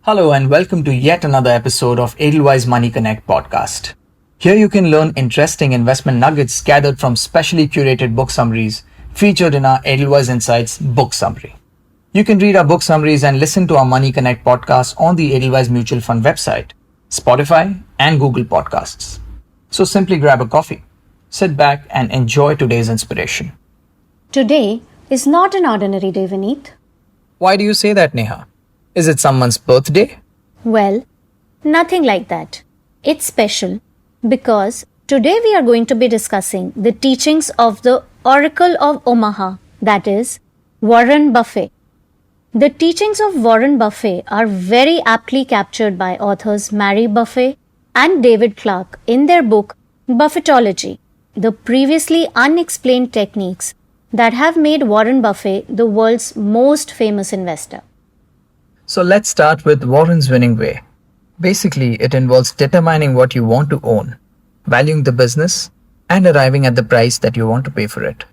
Hello and welcome to yet another episode of Edelweiss Money Konnect podcast. Here you can learn interesting investment nuggets gathered from specially curated book summaries featured in our Edelweiss Insights book summary. You can read our book summaries and listen to our Money Konnect podcast on the Edelweiss Mutual Fund website, Spotify, and Google Podcasts. So simply grab a coffee, sit back, and enjoy today's inspiration. Today is not an ordinary day, Vineet. Why do you say that, Neha? Is it someone's birthday? Well, nothing like that. It's special because today we are going to be discussing the teachings of the Oracle of Omaha, that is, Warren Buffett. The teachings of Warren Buffett are very aptly captured by authors Mary Buffett and David Clark in their book Buffettology, the previously unexplained techniques that have made Warren Buffett the world's most famous investor. So let's start with Warren's winning way. Basically, it involves determining what you want to own, valuing the business, and arriving at the price that you want to pay for it,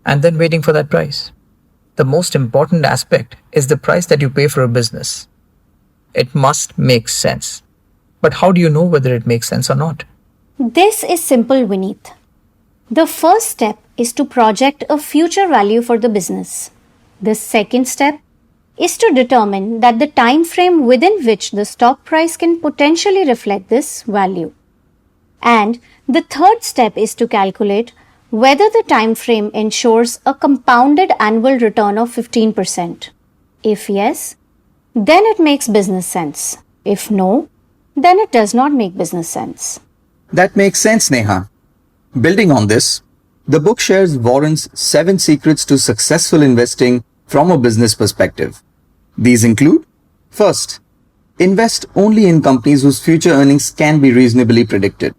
and then waiting for that price. The most important aspect is the price that you pay for a business. It must make sense. But how do you know whether it makes sense or not? This is simple, Vineet. The first step is to project a future value for the business. The second step is to determine that the time frame within which the stock price can potentially reflect this value. And the third step is to calculate whether the time frame ensures a compounded annual return of 15%. If yes, then it makes business sense. If no, then it does not make business sense. That makes sense, Neha. Building on this, the book shares Warren's 7 secrets to successful investing from a business perspective. These include: first, invest only in companies whose future earnings can be reasonably predicted.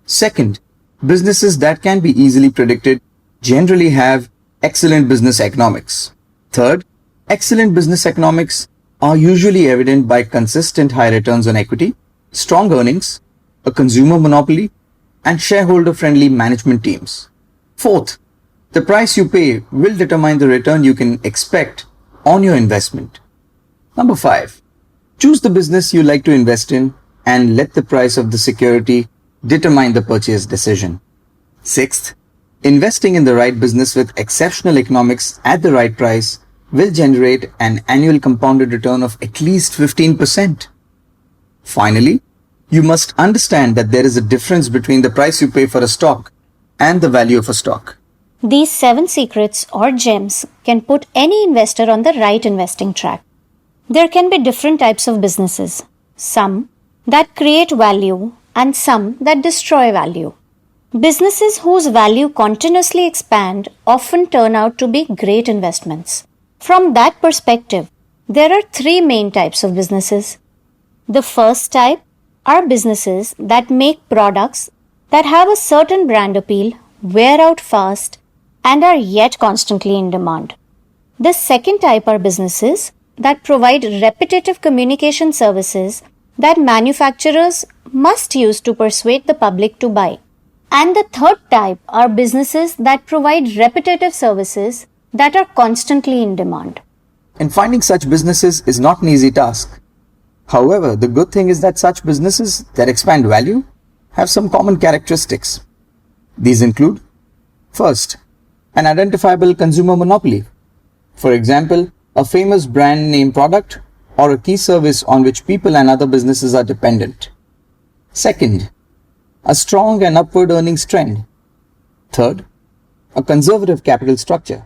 Second, businesses that can be easily predicted generally have excellent business economics. Third, excellent business economics are usually evident by consistent high returns on equity, strong earnings, a consumer monopoly, and shareholder-friendly management teams. Fourth, the price you pay will determine the return you can expect on your investment. Number 5, choose the business you like to invest in and let the price of the security determine the purchase decision. Sixth, investing in the right business with exceptional economics at the right price will generate an annual compounded return of at least 15%. Finally, you must understand that there is a difference between the price you pay for a stock and the value of a stock. These 7 secrets or gems can put any investor on the right investing track. There can be different types of businesses, some that create value and some that destroy value. Businesses whose value continuously expand often turn out to be great investments. From that perspective, there are 3 main types of businesses. The first type are businesses that make products that have a certain brand appeal, wear out fast, and are yet constantly in demand. The second type are businesses that provide repetitive communication services that manufacturers must use to persuade the public to buy. And the third type are businesses that provide repetitive services that are constantly in demand. And finding such businesses is not an easy task. However, the good thing is that such businesses that expand value have some common characteristics. These include: first, an identifiable consumer monopoly. For example, a famous brand name product or a key service on which people and other businesses are dependent. Second, a strong and upward earnings trend. Third, a conservative capital structure.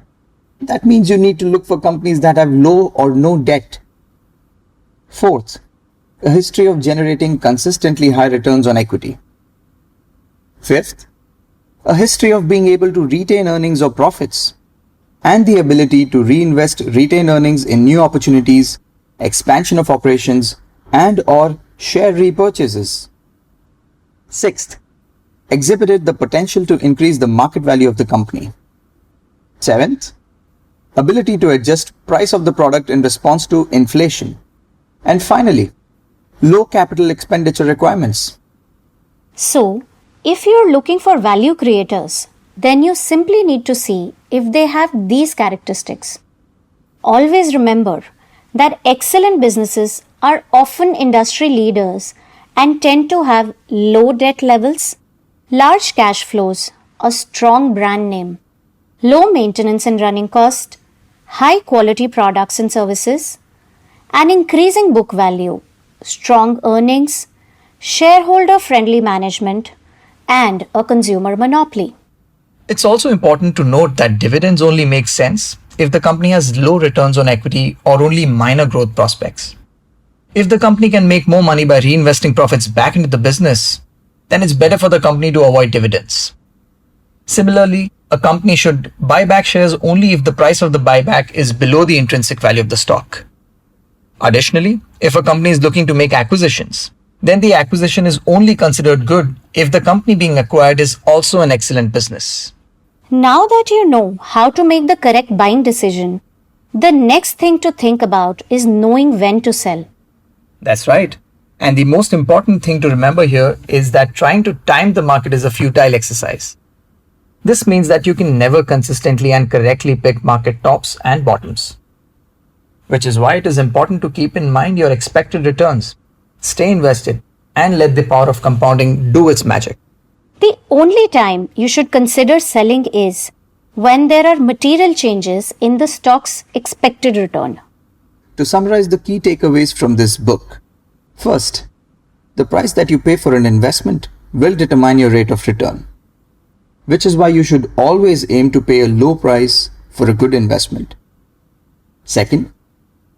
That means you need to look for companies that have low or no debt. Fourth, a history of generating consistently high returns on equity. Fifth, a history of being able to retain earnings or profits, and the ability to reinvest retained earnings in new opportunities, expansion of operations, and/or share repurchases. Sixth, exhibited the potential to increase the market value of the company. Seventh, ability to adjust price of the product in response to inflation. And finally, low capital expenditure requirements. So, if you're looking for value creators, then you simply need to see if they have these characteristics. Always remember that excellent businesses are often industry leaders and tend to have low debt levels, large cash flows, a strong brand name, low maintenance and running cost, high quality products and services, an increasing book value, strong earnings, shareholder friendly management, and a consumer monopoly. It's also important to note that dividends only make sense if the company has low returns on equity or only minor growth prospects. If the company can make more money by reinvesting profits back into the business, then it's better for the company to avoid dividends. Similarly, a company should buy back shares only if the price of the buyback is below the intrinsic value of the stock. Additionally, if a company is looking to make acquisitions, then the acquisition is only considered good if the company being acquired is also an excellent business. Now that you know how to make the correct buying decision, the next thing to think about is knowing when to sell. That's right. And the most important thing to remember here is that trying to time the market is a futile exercise. This means that you can never consistently and correctly pick market tops and bottoms. Which is why it is important to keep in mind your expected returns, stay invested, and let the power of compounding do its magic. The only time you should consider selling is when there are material changes in the stock's expected return. To summarize the key takeaways from this book, first, the price that you pay for an investment will determine your rate of return, which is why you should always aim to pay a low price for a good investment. Second,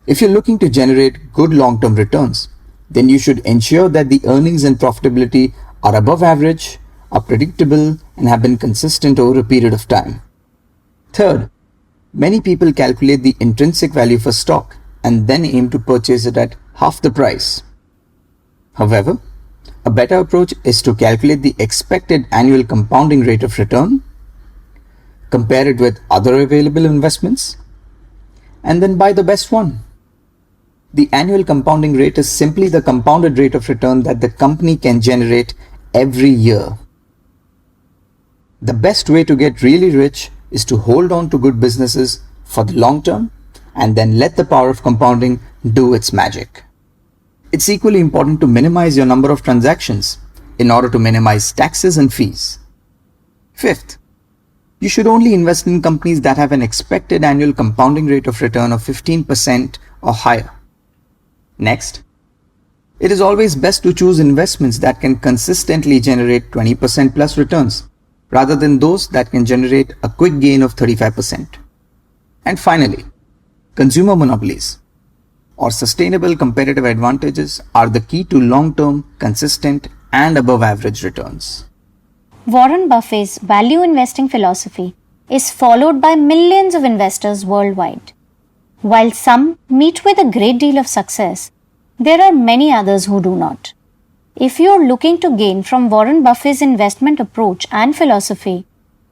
if you're looking to generate good long-term returns, then you should ensure that the earnings and profitability are above average, are predictable, and have been consistent over a period of time. Third, many people calculate the intrinsic value of a stock and then aim to purchase it at half the price. However, a better approach is to calculate the expected annual compounding rate of return, compare it with other available investments, and then buy the best one. The annual compounding rate is simply the compounded rate of return that the company can generate every year. The best way to get really rich is to hold on to good businesses for the long term and then let the power of compounding do its magic. It's equally important to minimize your number of transactions in order to minimize taxes and fees. Fifth, you should only invest in companies that have an expected annual compounding rate of return of 15% or higher. Next, it is always best to choose investments that can consistently generate 20% plus returns, rather than those that can generate a quick gain of 35%. And finally, consumer monopolies or sustainable competitive advantages are the key to long-term, consistent, and above-average returns. Warren Buffett's value investing philosophy is followed by millions of investors worldwide. While some meet with a great deal of success, there are many others who do not. If you are looking to gain from Warren Buffett's investment approach and philosophy,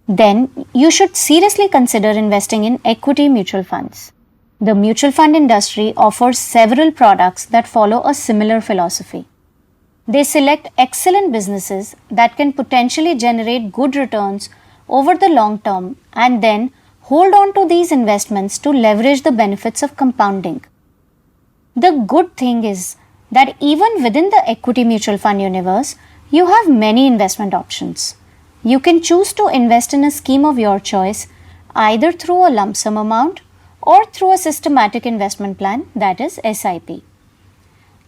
then you should seriously consider investing in equity mutual funds. The mutual fund industry offers several products that follow a similar philosophy. They select excellent businesses that can potentially generate good returns over the long term and then hold on to these investments to leverage the benefits of compounding. The good thing is that even within the equity mutual fund universe, you have many investment options. You can choose to invest in a scheme of your choice, either through a lump sum amount or through a systematic investment plan, that is SIP.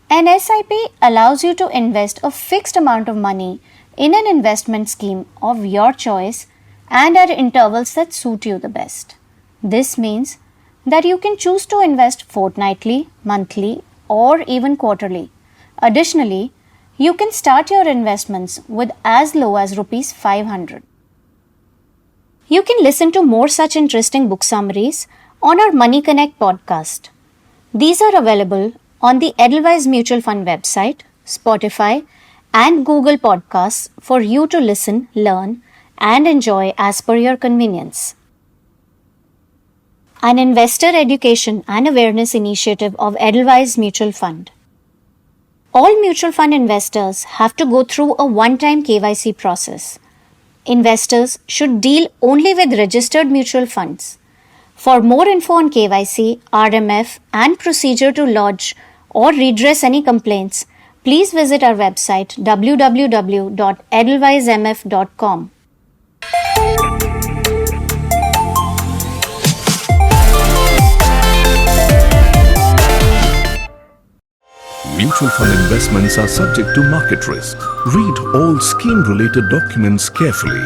An SIP allows you to invest a fixed amount of money in an investment scheme of your choice and at intervals that suit you the best. This means that you can choose to invest fortnightly, monthly, or even quarterly. Additionally, you can start your investments with as low as Rs 500. You can listen to more such interesting book summaries on our Money Connect podcast. These are available on the Edelweiss Mutual Fund website, Spotify, and Google Podcasts for you to listen, learn, and enjoy as per your convenience. An investor education and awareness initiative of Edelweiss Mutual Fund. All mutual fund investors have to go through a one-time KYC process. Investors should deal only with registered mutual funds. For more info on KYC, RMF, and procedure to lodge or redress any complaints, please visit our website www.edelweissmf.com. Mutual fund investments are subject to market risk. Read all scheme-related documents carefully